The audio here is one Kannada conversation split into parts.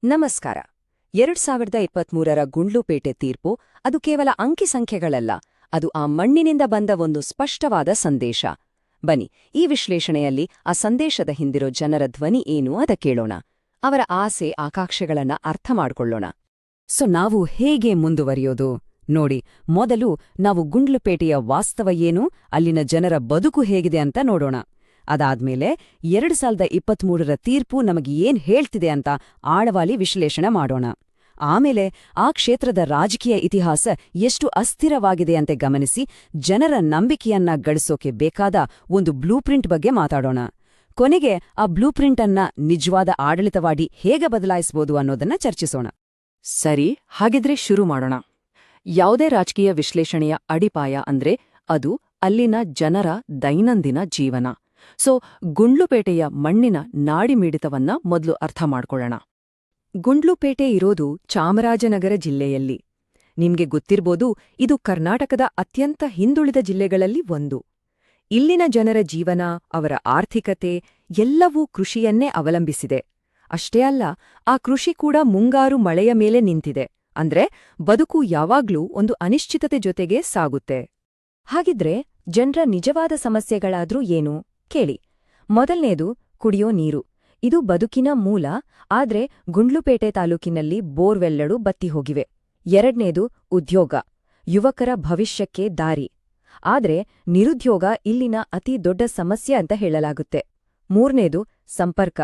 ನಮಸ್ಕಾರ. 2023ರ ಗುಂಡ್ಲುಪೇಟೆ ತೀರ್ಪು ಅದು ಕೇವಲ ಅಂಕಿಸಂಖ್ಯೆಗಳಲ್ಲ, ಅದು ಆ ಮಣ್ಣಿನಿಂದ ಬಂದ ಒಂದು ಸ್ಪಷ್ಟವಾದ ಸಂದೇಶ. ಬನ್ನಿ, ಈ ವಿಶ್ಲೇಷಣೆಯಲ್ಲಿ ಆ ಸಂದೇಶದ ಹಿಂದಿರೋ ಜನರ ಧ್ವನಿ ಏನು ಅದ ಕೇಳೋಣ. ಅವರ ಆಸೆ ಆಕಾಂಕ್ಷೆಗಳನ್ನ ಅರ್ಥ ಮಾಡ್ಕೊಳ್ಳೋಣ. ನಾವು ಹೇಗೆ ಮುಂದುವರಿಯೋದು? ನೋಡಿ, ಮೊದಲು ನಾವು ಗುಂಡ್ಲುಪೇಟೆಯ ವಾಸ್ತವ ಏನು, ಅಲ್ಲಿನ ಜನರ ಬದುಕು ಹೇಗಿದೆ ಅಂತ ನೋಡೋಣ. ಅದಾದ್ಮೇಲೆ 2023ರ ತೀರ್ಪು ನಮಗೆ ಏನ್ ಹೇಳ್ತಿದೆ ಅಂತ ಆಳವಾಗಿ ವಿಶ್ಲೇಷಣೆ ಮಾಡೋಣ. ಆಮೇಲೆ ಆ ಕ್ಷೇತ್ರದ ರಾಜಕೀಯ ಇತಿಹಾಸ ಎಷ್ಟು ಅಸ್ಥಿರವಾಗಿದೆ ಅಂತ ಗಮನಿಸಿ ಜನರ ನಂಬಿಕೆಯನ್ನ ಗಳಿಸೋಕೆ ಬೇಕಾದ ಒಂದು ಬ್ಲೂಪ್ರಿಂಟ್ ಬಗ್ಗೆ ಮಾತಾಡೋಣ. ಕೊನೆಗೆ ಆ ಬ್ಲೂಪ್ರಿಂಟ್ ಅನ್ನ ನಿಜವಾದ ಆಡಳಿತವಾಡಿ ಹೇಗೆ ಬದಲಾಯಿಸಬಹುದು ಅನ್ನೋದನ್ನ ಚರ್ಚಿಸೋಣ. ಸರಿ, ಹಾಗಿದ್ರೆ ಶುರು ಮಾಡೋಣ. ಯಾವುದೇ ರಾಜಕೀಯ ವಿಶ್ಲೇಷಣೆಯ ಅಡಿಪಾಯ ಅಂದ್ರೆ ಅದು ಅಲ್ಲಿನ ಜನರ ದೈನಂದಿನ ಜೀವನ. ಗುಂಡ್ಲುಪೇಟೆಯ ಮಣ್ಣಿನ ನಾಡಿಮಿಡಿತವನ್ನ ಮೊದಲು ಅರ್ಥ ಮಾಡ್ಕೊಳ್ಳೋಣ. ಗುಂಡ್ಲುಪೇಟೆ ಇರೋದು ಚಾಮರಾಜನಗರ ಜಿಲ್ಲೆಯಲ್ಲಿ. ನಿಮ್ಗೆ ಗೊತ್ತಿರ್ಬೋದು, ಇದು ಕರ್ನಾಟಕದ ಅತ್ಯಂತ ಹಿಂದುಳಿದ ಜಿಲ್ಲೆಗಳಲ್ಲಿ ಒಂದು. ಇಲ್ಲಿನ ಜನರ ಜೀವನ, ಅವರ ಆರ್ಥಿಕತೆ ಎಲ್ಲವೂ ಕೃಷಿಯನ್ನೇ ಅವಲಂಬಿಸಿದೆ. ಅಷ್ಟೇ ಅಲ್ಲ, ಆ ಕೃಷಿ ಕೂಡ ಮುಂಗಾರು ಮಳೆಯ ಮೇಲೆ ನಿಂತಿದೆ. ಅಂದ್ರೆ ಬದುಕು ಯಾವಾಗ್ಲೂ ಒಂದು ಅನಿಶ್ಚಿತತೆ ಜೊತೆಗೆ ಸಾಗುತ್ತೆ. ಹಾಗಿದ್ರೆ ಜನರ ನಿಜವಾದ ಸಮಸ್ಯೆಗಳಾದ್ರೂ ಏನು ಕೇಳಿ. ಮೊದಲನೇದು ಕುಡಿಯೋ ನೀರು. ಇದು ಬದುಕಿನ ಮೂಲ, ಆದ್ರೆ ಗುಂಡ್ಲುಪೇಟೆ ತಾಲೂಕಿನಲ್ಲಿ ಬೋರ್ವೆಲ್ಗಳು ಬತ್ತಿ ಹೋಗಿವೆ. ಎರಡನೇದು ಉದ್ಯೋಗ, ಯುವಕರ ಭವಿಷ್ಯಕ್ಕೆ ದಾರಿ. ಆದ್ರೆ ನಿರುದ್ಯೋಗ ಇಲ್ಲಿನ ಅತಿ ದೊಡ್ಡ ಸಮಸ್ಯೆ ಅಂತ ಹೇಳಲಾಗುತ್ತೆ. ಮೂರನೇದು ಸಂಪರ್ಕ.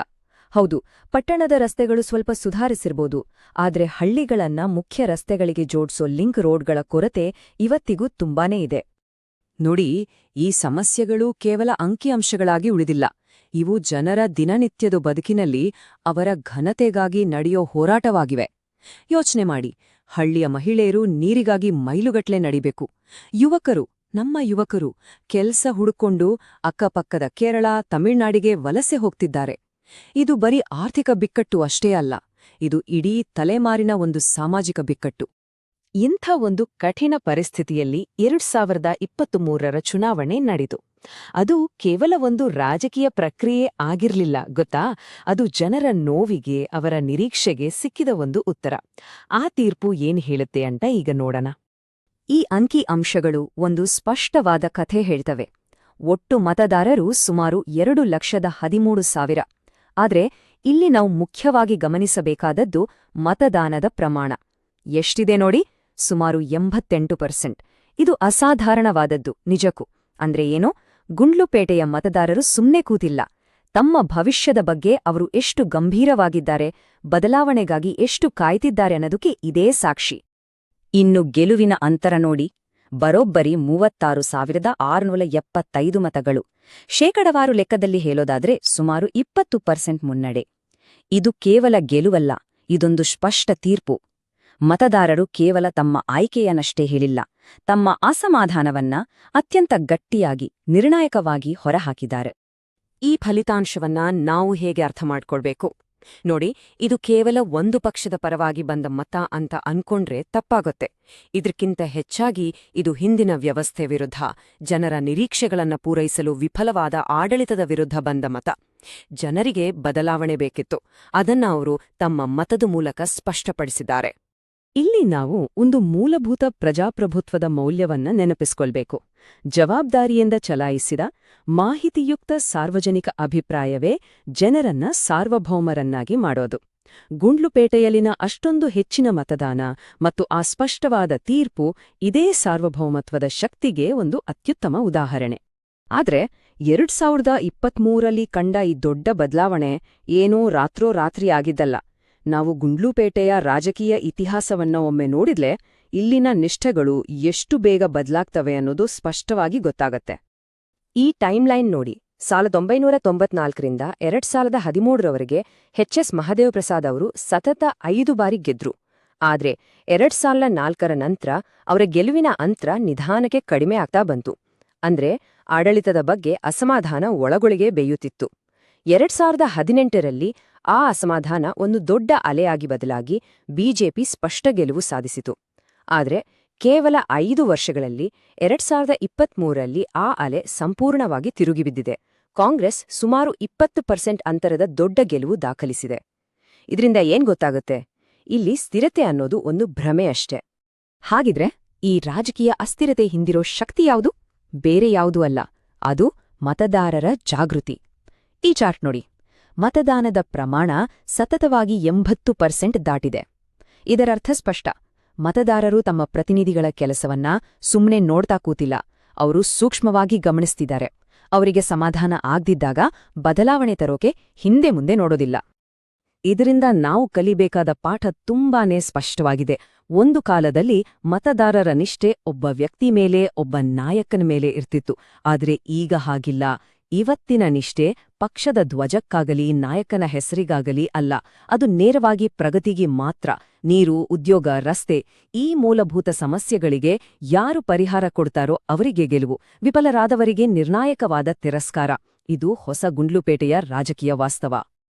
ಹೌದು, ಪಟ್ಟಣದ ರಸ್ತೆಗಳು ಸ್ವಲ್ಪ ಸುಧಾರಿಸಿರ್ಬೋದು, ಆದ್ರೆ ಹಳ್ಳಿಗಳನ್ನ ಮುಖ್ಯ ರಸ್ತೆಗಳಿಗೆ ಜೋಡ್ಸೋ ಲಿಂಕ್ ರೋಡ್ಗಳ ಕೊರತೆ ಇವತ್ತಿಗೂ ತುಂಬಾನೇ ಇದೆ. ನೋಡಿ, ಈ ಸಮಸ್ಯೆಗಳು ಕೇವಲ ಅಂಕಿಅಂಶಗಳಾಗಿ ಉಳಿದಿಲ್ಲ. ಇವು ಜನರ ದಿನನಿತ್ಯದ ಬದುಕಿನಲ್ಲಿ ಅವರ ಘನತೆಗಾಗಿ ನಡೆಯೋ ಹೋರಾಟವಾಗಿವೆ. ಯೋಚನೆ ಮಾಡಿ, ಹಳ್ಳಿಯ ಮಹಿಳೆಯರು ನೀರಿಗಾಗಿ ಮೈಲುಗಟ್ಲೆ ನಡಿಬೇಕು. ನಮ್ಮ ಯುವಕರು ಕೆಲ್ಸ ಹುಡುಕೊಂಡು ಅಕ್ಕಪಕ್ಕದ ಕೇರಳ, ತಮಿಳ್ನಾಡಿಗೆ ವಲಸೆ ಹೋಗ್ತಿದ್ದಾರೆ. ಇದು ಬರೀ ಆರ್ಥಿಕ ಬಿಕ್ಕಟ್ಟು ಅಷ್ಟೇ ಅಲ್ಲ, ಇದು ಇಡೀ ತಲೆಮಾರಿನ ಒಂದು ಸಾಮಾಜಿಕ ಬಿಕ್ಕಟ್ಟು. ಇಂಥ ಒಂದು ಕಠಿಣ ಪರಿಸ್ಥಿತಿಯಲ್ಲಿ 2023ರ ಚುನಾವಣೆ ನಡೆದು. ಅದು ಕೇವಲ ಒಂದು ರಾಜಕೀಯ ಪ್ರಕ್ರಿಯೆ ಆಗಿರ್ಲಿಲ್ಲ ಗೊತ್ತಾ, ಅದು ಜನರ ನೋವಿಗೆ, ಅವರ ನಿರೀಕ್ಷೆಗೆ ಸಿಕ್ಕಿದ ಒಂದು ಉತ್ತರ. ಆ ತೀರ್ಪು ಏನ್ ಹೇಳುತ್ತೆ ಅಂತ ಈಗ ನೋಡೋಣ. ಈ ಅಂಕಿ ಅಂಶಗಳು ಒಂದು ಸ್ಪಷ್ಟವಾದ ಕಥೆ ಹೇಳ್ತವೆ. ಒಟ್ಟು ಮತದಾರರು ಸುಮಾರು 2,13,000. ಆದ್ರೆ ಇಲ್ಲಿ ನಾವು ಮುಖ್ಯವಾಗಿ ಗಮನಿಸಬೇಕಾದದ್ದು ಮತದಾನದ ಪ್ರಮಾಣ. ಎಷ್ಟಿದೆ ನೋಡಿ, ಸುಮಾರು 88%. ಇದು ಅಸಾಧಾರಣವಾದದ್ದು ನಿಜಕ್ಕೂ. ಅಂದ್ರೆ ಏನೋ, ಗುಂಡ್ಲುಪೇಟೆಯ ಮತದಾರರು ಸುಮ್ನೆ ಕೂತಿಲ್ಲ. ತಮ್ಮ ಭವಿಷ್ಯದ ಬಗ್ಗೆ ಅವರು ಎಷ್ಟು ಗಂಭೀರವಾಗಿದ್ದಾರೆ, ಬದಲಾವಣೆಗಾಗಿ ಎಷ್ಟು ಕಾಯ್ತಿದ್ದಾರೆ ಅನ್ನೋದಕ್ಕೆ ಇದೇ ಸಾಕ್ಷಿ. ಇನ್ನು ಗೆಲುವಿನ ಅಂತರ ನೋಡಿ, ಬರೋಬ್ಬರಿ 36,675 ಮತಗಳು. ಶೇಕಡವಾರು ಲೆಕ್ಕದಲ್ಲಿ ಹೇಳೋದಾದ್ರೆ ಸುಮಾರು 20% ಮುನ್ನಡೆ. ಇದು ಕೇವಲ ಗೆಲುವಲ್ಲ, ಇದೊಂದು ಸ್ಪಷ್ಟ ತೀರ್ಪು. ಮತದಾರರು ಕೇವಲ ತಮ್ಮ ಆಯ್ಕೆಯನ್ನಷ್ಟೇ ಹೇಳಿಲ್ಲ, ತಮ್ಮ ಅಸಮಾಧಾನವನ್ನ ಅತ್ಯಂತ ಗಟ್ಟಿಯಾಗಿ, ನಿರ್ಣಾಯಕವಾಗಿ ಹೊರಹಾಕಿದ್ದಾರೆ. ಈ ಫಲಿತಾಂಶವನ್ನ ನಾವು ಹೇಗೆ ಅರ್ಥ ಮಾಡ್ಕೊಳ್ಬೇಕು? ನೋಡಿ, ಇದು ಕೇವಲ ಒಂದು ಪಕ್ಷದ ಪರವಾಗಿ ಬಂದ ಮತ ಅಂತ ಅನ್ಕೊಂಡ್ರೆ ತಪ್ಪಾಗುತ್ತೆ. ಇದಕ್ಕಿಂತ ಹೆಚ್ಚಾಗಿ ಇದು ಹಿಂದಿನ ವ್ಯವಸ್ಥೆ ವಿರುದ್ಧ, ಜನರ ನಿರೀಕ್ಷೆಗಳನ್ನ ಪೂರೈಸಲು ವಿಫಲವಾದ ಆಡಳಿತದ ವಿರುದ್ಧ ಬಂದ ಮತ. ಜನರಿಗೆ ಬದಲಾವಣೆ ಬೇಕಿತ್ತು, ಅದನ್ನ ಅವರು ತಮ್ಮ ಮತದ ಮೂಲಕ ಸ್ಪಷ್ಟಪಡಿಸಿದ್ದಾರೆ. ಇಲ್ಲಿ ನಾವು ಒಂದು ಮೂಲಭೂತ ಪ್ರಜಾಪ್ರಭುತ್ವದ ಮೌಲ್ಯವನ್ನ ನೆನಪಿಸ್ಕೊಳ್ಬೇಕು. ಜವಾಬ್ದಾರಿಯಿಂದ ಚಲಾಯಿಸಿದ ಮಾಹಿತಿಯುಕ್ತ ಸಾರ್ವಜನಿಕ ಅಭಿಪ್ರಾಯವೇ ಜನರನ್ನ ಸಾರ್ವಭೌಮರನ್ನಾಗಿ ಮಾಡೋದು. ಗುಂಡ್ಲುಪೇಟೆಯಲ್ಲಿನ ಅಷ್ಟೊಂದು ಹೆಚ್ಚಿನ ಮತದಾನ ಮತ್ತು ಆ ಸ್ಪಷ್ಟವಾದ ತೀರ್ಪು ಇದೇ ಸಾರ್ವಭೌಮತ್ವದ ಶಕ್ತಿಗೆ ಒಂದು ಅತ್ಯುತ್ತಮ ಉದಾಹರಣೆ. ಆದ್ರೆ 2023ರಲ್ಲಿ ಕಂಡ ಈ ದೊಡ್ಡ ಬದಲಾವಣೆ ಏನೋ ರಾತ್ರೋರಾತ್ರಿ ಆಗಿದ್ದಲ್ಲ. ನಾವು ಗುಂಡ್ಲುಪೇಟೆಯ ರಾಜಕೀಯ ಇತಿಹಾಸವನ್ನ ಒಮ್ಮೆ ನೋಡಿದ್ಲೆ ಇಲ್ಲಿನ ನಿಷ್ಠೆಗಳು ಎಷ್ಟು ಬೇಗ ಬದಲಾಗ್ತವೆ ಅನ್ನೋದು ಸ್ಪಷ್ಟವಾಗಿ ಗೊತ್ತಾಗತ್ತೆ. ಈ ಟೈಮ್ಲೈನ್ ನೋಡಿ, 1994ರಿಂದ 2013ರವರೆಗೆ ಎಚ್.ಎಸ್. ಮಹದೇವಪ್ರಸಾದ್ ಅವರು ಸತತ 5 ಬಾರಿ ಗೆದ್ರು. ಆದ್ರೆ 2004ರ ನಂತರ ಅವರ ಗೆಲುವಿನ ಅಂತರ ನಿಧಾನಕ್ಕೆ ಕಡಿಮೆ ಆಗ್ತಾ ಬಂತು. ಅಂದ್ರೆ ಆಡಳಿತದ ಬಗ್ಗೆ ಅಸಮಾಧಾನ ಒಳಗೊಳಗೆ ಬೇಯುತ್ತಿತ್ತು. 2018ರಲ್ಲಿ ಆ ಅಸಮಾಧಾನ ಒಂದು ದೊಡ್ಡ ಅಲೆಯಾಗಿ ಬದಲಾಗಿ ಬಿಜೆಪಿ ಸ್ಪಷ್ಟ ಗೆಲುವು ಸಾಧಿಸಿತು. ಆದ್ರೆ ಕೇವಲ 5 ವರ್ಷಗಳಲ್ಲಿ 2023ರಲ್ಲಿ ಆ ಅಲೆ ಸಂಪೂರ್ಣವಾಗಿ ತಿರುಗಿಬಿದ್ದಿದೆ. ಕಾಂಗ್ರೆಸ್ ಸುಮಾರು 20% ಅಂತರದ ದೊಡ್ಡ ಗೆಲುವು ದಾಖಲಿಸಿದೆ. ಇದರಿಂದ ಏನ್ ಗೊತ್ತಾಗುತ್ತೆ? ಇಲ್ಲಿ ಸ್ಥಿರತೆ ಅನ್ನೋದು ಒಂದು ಭ್ರಮೆ ಅಷ್ಟೆ. ಹಾಗಿದ್ರೆ ಈ ರಾಜಕೀಯ ಅಸ್ಥಿರತೆ ಹಿಂದಿರೋ ಶಕ್ತಿ ಯಾವುದು? ಬೇರೆ ಯಾವುದೂ ಅಲ್ಲ, ಅದು ಮತದಾರರ ಜಾಗೃತಿ. ಈ ಚಾರ್ಟ್ ನೋಡಿ. ಮತದಾನದ ಪ್ರಮಾಣ ಸತತವಾಗಿ 80% ದಾಟಿದೆ. ಇದರರ್ಥ ಸ್ಪಷ್ಟ. ಮತದಾರರು ತಮ್ಮ ಪ್ರತಿನಿಧಿಗಳ ಕೆಲಸವನ್ನ ಸುಮ್ಮನೆ ನೋಡ್ತಾ ಕೂತಿಲ್ಲ, ಅವರು ಸೂಕ್ಷ್ಮವಾಗಿ ಗಮನಿಸ್ತಿದ್ದಾರೆ. ಅವರಿಗೆ ಸಮಾಧಾನ ಆಗ್ದಿದ್ದಾಗ ಬದಲಾವಣೆ ತರೋಕೆ ಹಿಂದೆ ಮುಂದೆ ನೋಡೋದಿಲ್ಲ. ಇದರಿಂದ ನಾವು ಕಲಿಬೇಕಾದ ಪಾಠ ತುಂಬಾನೇ ಸ್ಪಷ್ಟವಾಗಿದೆ. ಒಂದು ಕಾಲದಲ್ಲಿ ಮತದಾರರ ನಿಷ್ಠೆ ಒಬ್ಬ ವ್ಯಕ್ತಿ ಮೇಲೆ, ಒಬ್ಬ ನಾಯಕನ ಮೇಲೆ ಇರ್ತಿತ್ತು. ಆದ್ರೆ ಈಗ ಹಾಗಿಲ್ಲ. ಇವತ್ತಿನ ನಿಷ್ಠೆ ಪಕ್ಷದ ಧ್ವಜಕ್ಕಾಗಲಿ ನಾಯಕನ ಹೆಸರಿಗಾಗಲಿ ಅಲ್ಲ, ಅದು ನೇರವಾಗಿ ಪ್ರಗತಿಗೆ ಮಾತ್ರ. ನೀರು, ಉದ್ಯೋಗ, ರಸ್ತೆ, ಈ ಮೂಲಭೂತ ಸಮಸ್ಯೆಗಳಿಗೆ ಯಾರು ಪರಿಹಾರ ಕೊಡ್ತಾರೋ ಅವರಿಗೆ ಗೆಲುವು, ವಿಫಲರಾದವರಿಗೆ ನಿರ್ಣಾಯಕವಾದ ತಿರಸ್ಕಾರ. ಇದು ಹೊಸ ಗುಂಡ್ಲುಪೇಟೆಯ ರಾಜಕೀಯ ವಾಸ್ತವ.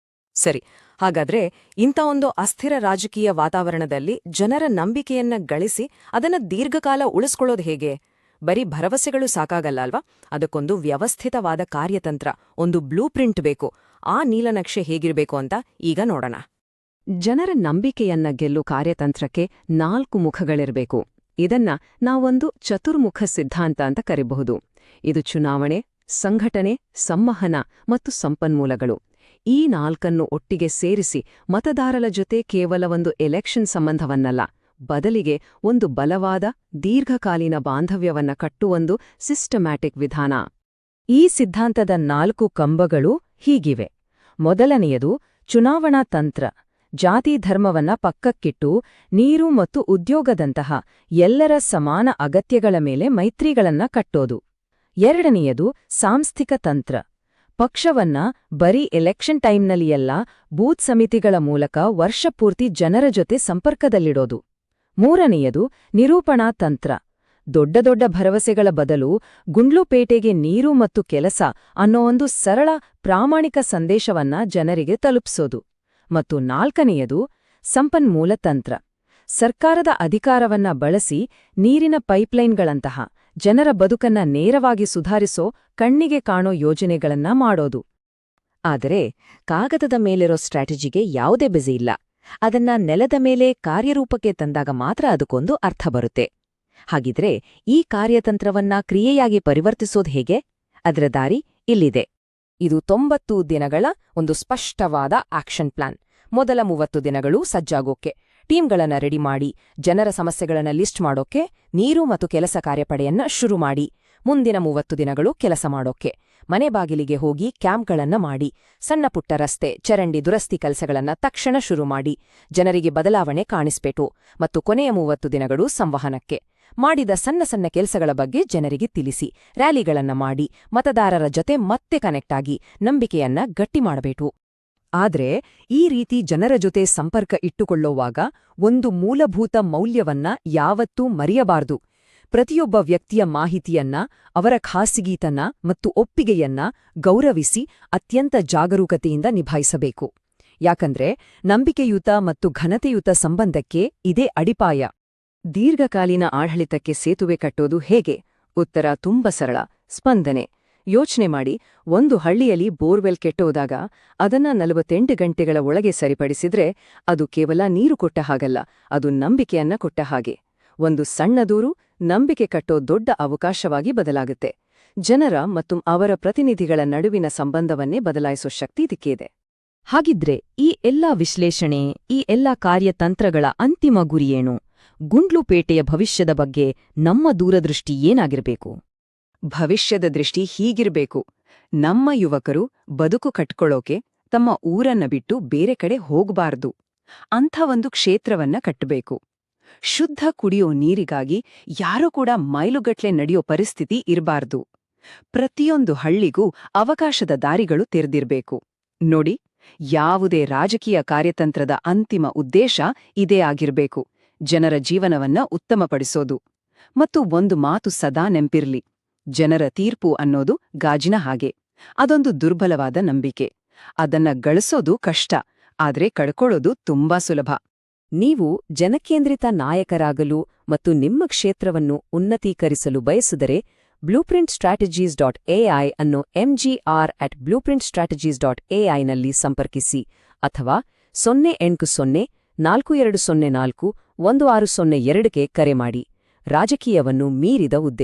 ಸರಿ, ಹಾಗಾದ್ರೆ ಇಂಥ ಒಂದು ಅಸ್ಥಿರ ರಾಜಕೀಯ ವಾತಾವರಣದಲ್ಲಿ ಜನರ ನಂಬಿಕೆಯನ್ನ ಗಳಿಸಿ ಅದನ್ನ ದೀರ್ಘಕಾಲ ಉಳಿಸ್ಕೊಳ್ಳೋದು ಹೇಗೆ? ಬರೀ ಭರವಸೆಗಳು ಸಾಕಾಗಲ್ಲ ಅಲ್ವಾ? ಅದಕ್ಕೊಂದು ವ್ಯವಸ್ಥಿತವಾದ ಕಾರ್ಯತಂತ್ರ, ಒಂದು ಬ್ಲೂ ಪ್ರಿಂಟ್ ಬೇಕು. ಆ ನೀಲನಕ್ಷೆ ಹೇಗಿರಬೇಕು ಅಂತ ಈಗ ನೋಡೋಣ. ಜನರ ನಂಬಿಕೆಯನ್ನ ಗೆಲ್ಲು ಕಾರ್ಯತಂತ್ರಕ್ಕೆ 4 ಮುಖಗಳಿರಬೇಕು. ಇದನ್ನ ನಾವೊಂದು ಚತುರ್ಮುಖ ಸಿದ್ಧಾಂತ ಅಂತ ಕರೆಯಬಹುದು. ಇದು ಚುನಾವಣೆ, ಸಂಘಟನೆ, ಸಂವಹನ ಮತ್ತು ಸಂಪನ್ಮೂಲಗಳು. ಈ 4 ಒಟ್ಟಿಗೆ ಸೇರಿಸಿ ಮತದಾರರ ಜೊತೆ ಕೇವಲ ಒಂದು ಎಲೆಕ್ಷನ್ ಸಂಬಂಧವನ್ನಲ್ಲ, ಬದಲಿಗೆ ಒಂದು ಬಲವಾದ ದೀರ್ಘಕಾಲೀನ ಬಾಂಧವ್ಯವನ್ನ ಕಟ್ಟುವೊಂದು ಸಿಸ್ಟಮ್ಯಾಟಿಕ್ ವಿಧಾನ. ಈ ಸಿದ್ಧಾಂತದ 4 ಕಂಬಗಳು ಹೀಗಿವೆ. ಮೊದಲನೆಯದು ಚುನಾವಣಾ ತಂತ್ರ. ಜಾತಿ ಧರ್ಮವನ್ನ ಪಕ್ಕಕ್ಕಿಟ್ಟು ನೀರು ಮತ್ತು ಉದ್ಯೋಗದಂತಹ ಎಲ್ಲರ ಸಮಾನ ಅಗತ್ಯಗಳ ಮೇಲೆ ಮೈತ್ರಿಗಳನ್ನ ಕಟ್ಟೋದು. ಎರಡನೆಯದು ಸಾಂಸ್ಥಿಕ ತಂತ್ರ. ಪಕ್ಷವನ್ನ ಬರೀ ಎಲೆಕ್ಷನ್ ಟೈಮ್ನಲ್ಲಿಯಲ್ಲ, ಬೂತ್ ಸಮಿತಿಗಳ ಮೂಲಕ ವರ್ಷಪೂರ್ತಿ ಜನರ ಜೊತೆ ಸಂಪರ್ಕದಲ್ಲಿಡೋದು. ಮೂರನೆಯದು ನಿರೂಪಣಾ ತಂತ್ರ. ದೊಡ್ಡ ದೊಡ್ಡ ಭರವಸೆಗಳ ಬದಲು ಗುಂಡ್ಲುಪೇಟೆಗೆ ನೀರು ಮತ್ತು ಕೆಲಸ ಅನ್ನೋ ಒಂದು ಸರಳ, ಪ್ರಾಮಾಣಿಕ ಸಂದೇಶವನ್ನ ಜನರಿಗೆ ತಲುಪಿಸೋದು. ಮತ್ತು ನಾಲ್ಕನೆಯದು ಸಂಪನ್ಮೂಲ ತಂತ್ರ. ಸರ್ಕಾರದ ಅಧಿಕಾರವನ್ನ ಬಳಸಿ ನೀರಿನ ಪೈಪ್ಲೈನ್ಗಳಂತಹ ಜನರ ಬದುಕನ್ನ ನೇರವಾಗಿ ಸುಧಾರಿಸೋ, ಕಣ್ಣಿಗೆ ಕಾಣೋ ಯೋಜನೆಗಳನ್ನ ಮಾಡೋದು. ಆದರೆ ಕಾಗದದ ಮೇಲಿರೋ ಸ್ಟ್ರಾಟಜಿಗೆ ಯಾವುದೇ ಬೆಲೆ ಇಲ್ಲ. ಅದನ್ನ ನೆಲದ ಮೇಲೆ ಕಾರ್ಯರೂಪಕ್ಕೆ ತಂದಾಗ ಮಾತ್ರ ಅದಕ್ಕೊಂದು ಅರ್ಥ ಬರುತ್ತೆ. ಹಾಗಿದ್ರೆ ಈ ಕಾರ್ಯತಂತ್ರವನ್ನ ಕ್ರಿಯೆಯಾಗಿ ಪರಿವರ್ತಿಸೋದು ಹೇಗೆ? ಅದರ ದಾರಿ ಇಲ್ಲಿದೆ. ಇದು 90 ದಿನಗಳ ಒಂದು ಸ್ಪಷ್ಟವಾದ ಆಕ್ಷನ್ ಪ್ಲಾನ್. ಮೊದಲ 30 ದಿನಗಳು ಸಜ್ಜಾಗೋಕೆ, ಟೀಮ್ಗಳನ್ನ ರೆಡಿ ಮಾಡಿ, ಜನರ ಸಮಸ್ಯೆಗಳನ್ನ ಲಿಸ್ಟ್ ಮಾಡೋಕೆ, ನೀರು ಮತ್ತು ಕೆಲಸ ಕಾರ್ಯಪಡೆಯನ್ನ ಶುರು ಮಾಡಿ. ಮುಂದಿನ 30 ದಿನಗಳು ಕೆಲಸ ಮಾಡೋಕೆ, ಮನೆ ಬಾಗಿಲಿಗೆ ಹೋಗಿ ಕ್ಯಾಂಪ್ಗಳನ್ನ ಮಾಡಿ, ಸಣ್ಣ ಪುಟ್ಟ ರಸ್ತೆ, ಚರಂಡಿ ದುರಸ್ತಿ ಕೆಲಸಗಳನ್ನ ತಕ್ಷಣ ಶುರು ಮಾಡಿ, ಜನರಿಗೆ ಬದಲಾವಣೆ ಕಾಣಿಸ್ಬೇಕು. ಮತ್ತು ಕೊನೆಯ 30 ದಿನಗಳು ಸಂವಹನಕ್ಕೆ. ಮಾಡಿದ ಸಣ್ಣ ಸಣ್ಣ ಕೆಲಸಗಳ ಬಗ್ಗೆ ಜನರಿಗೆ ತಿಳಿಸಿ, ರ್ಯಾಲಿಗಳನ್ನ ಮಾಡಿ, ಮತದಾರರ ಜೊತೆ ಮತ್ತೆ ಕನೆಕ್ಟ್ ಆಗಿ ನಂಬಿಕೆಯನ್ನ ಗಟ್ಟಿ ಮಾಡಬೇಕು. ಆದ್ರೆ ಈ ರೀತಿ ಜನರ ಜೊತೆ ಸಂಪರ್ಕ ಇಟ್ಟುಕೊಳ್ಳುವಾಗ ಒಂದು ಮೂಲಭೂತ ಮೌಲ್ಯವನ್ನ ಯಾವತ್ತೂ ಮರೆಯಬಾರದು. ಪ್ರತಿಯೊಬ್ಬ ವ್ಯಕ್ತಿಯ ಮಾಹಿತಿಯನ್ನ, ಅವರ ಖಾಸಗಿತನ ಮತ್ತು ಒಪ್ಪಿಗೆಯನ್ನ ಗೌರವಿಸಿ ಅತ್ಯಂತ ಜಾಗರೂಕತೆಯಿಂದ ನಿಭಾಯಿಸಬೇಕು. ಯಾಕಂದ್ರೆ ನಂಬಿಕೆಯುತ ಮತ್ತು ಘನತೆಯುತ ಸಂಬಂಧಕ್ಕೆ ಇದೇ ಅಡಿಪಾಯ. ದೀರ್ಘಕಾಲೀನ ಆಡಳಿತಕ್ಕೆ ಸೇತುವೆ ಕಟ್ಟೋದು ಹೇಗೆ? ಉತ್ತರ ತುಂಬ ಸರಳ: ಸ್ಪಂದನೆ. ಯೋಚನೆ ಮಾಡಿ, ಒಂದು ಹಳ್ಳಿಯಲ್ಲಿ ಬೋರ್ವೆಲ್ ಕೆಟ್ಟೋದಾಗ ಅದನ್ನ 48 ಗಂಟೆಗಳ ಒಳಗೆ ಸರಿಪಡಿಸಿದ್ರೆ ಅದು ಕೇವಲ ನೀರು ಕೊಟ್ಟ ಹಾಗಲ್ಲ, ಅದು ನಂಬಿಕೆಯನ್ನ ಕೊಟ್ಟ ಹಾಗೆ. ಒಂದು ಸಣ್ಣ ದೂರು ನಂಬಿಕೆ ಕಟ್ಟೋ ದೊಡ್ಡ ಅವಕಾಶವಾಗಿ ಬದಲಾಗುತ್ತೆ. ಜನರ ಮತ್ತು ಅವರ ಪ್ರತಿನಿಧಿಗಳ ನಡುವಿನ ಸಂಬಂಧವನ್ನೇ ಬದಲಾಯಿಸೋ ಶಕ್ತಿ ಇದಕ್ಕಿದೆ. ಹಾಗಿದ್ರೆ ಈ ಎಲ್ಲಾ ವಿಶ್ಲೇಷಣೆ, ಈ ಎಲ್ಲಾ ಕಾರ್ಯತಂತ್ರಗಳ ಅಂತಿಮ ಗುರಿಯೇನು? ಗುಂಡ್ಲುಪೇಟೆಯ ಭವಿಷ್ಯದ ಬಗ್ಗೆ ನಮ್ಮ ದೂರದೃಷ್ಟಿ ಏನಾಗಿರಬೇಕು? ಭವಿಷ್ಯದ ದೃಷ್ಟಿ ಹೀಗಿರ್ಬೇಕು: ನಮ್ಮ ಯುವಕರು ಬದುಕು ಕಟ್ಕೊಳ್ಳೋಕೆ ತಮ್ಮ ಊರನ್ನ ಬಿಟ್ಟು ಬೇರೆ ಕಡೆ ಹೋಗ್ಬಾರ್ದು. ಅಂಥ ಒಂದು ಕ್ಷೇತ್ರವನ್ನ ಕಟ್ಟಬೇಕು. ಶುದ್ಧ ಕುಡಿಯೋ ನೀರಿಗಾಗಿ ಯಾರೂ ಕೂಡ ಮೈಲುಗಟ್ಲೆ ನಡೆಯೋ ಪರಿಸ್ಥಿತಿ ಇರಬಾರ್ದು. ಪ್ರತಿಯೊಂದು ಹಳ್ಳಿಗೂ ಅವಕಾಶದ ದಾರಿಗಳು ತೆರೆದಿರ್ಬೇಕು. ನೋಡಿ, ಯಾವುದೇ ರಾಜಕೀಯ ಕಾರ್ಯತಂತ್ರದ ಅಂತಿಮ ಉದ್ದೇಶ ಇದೇ ಆಗಿರ್ಬೇಕು: ಜನರ ಜೀವನವನ್ನ ಉತ್ತಮಪಡಿಸೋದು. ಮತ್ತು ಒಂದು ಮಾತು ಸದಾ ನೆಂಪಿರ್ಲಿ: ಜನರ ತೀರ್ಪು ಅನ್ನೋದು ಗಾಜಿನ ಹಾಗೆ. ಅದೊಂದು ದುರ್ಬಲವಾದ ನಂಬಿಕೆ. ಅದನ್ನ ಗಳಿಸೋದು ಕಷ್ಟ, ಆದ್ರೆ ಕಳ್ಕೊಳ್ಳೋದು ತುಂಬಾ ಸುಲಭ. ನೀವು ಜನಕೇಂದ್ರಿತ ನಾಯಕರಾಗಲು ಮತ್ತು ನಿಮ್ಮ ಕ್ಷೇತ್ರವನ್ನು ಉನ್ನತೀಕರಿಸಲು ಬಯಸಿದರೆ blueprintstrategies.ai ಅನ್ನು mgr@blueprintstrategies.ai ನಲ್ಲಿ ಸಂಪರ್ಕಿಸಿ, ಅಥವಾ 0800-4204-1602ಗೆ ಕರೆ ಮಾಡಿ. ರಾಜಕೀಯವನ್ನು ಮೀರಿದ ಉದ್ದೇಶ.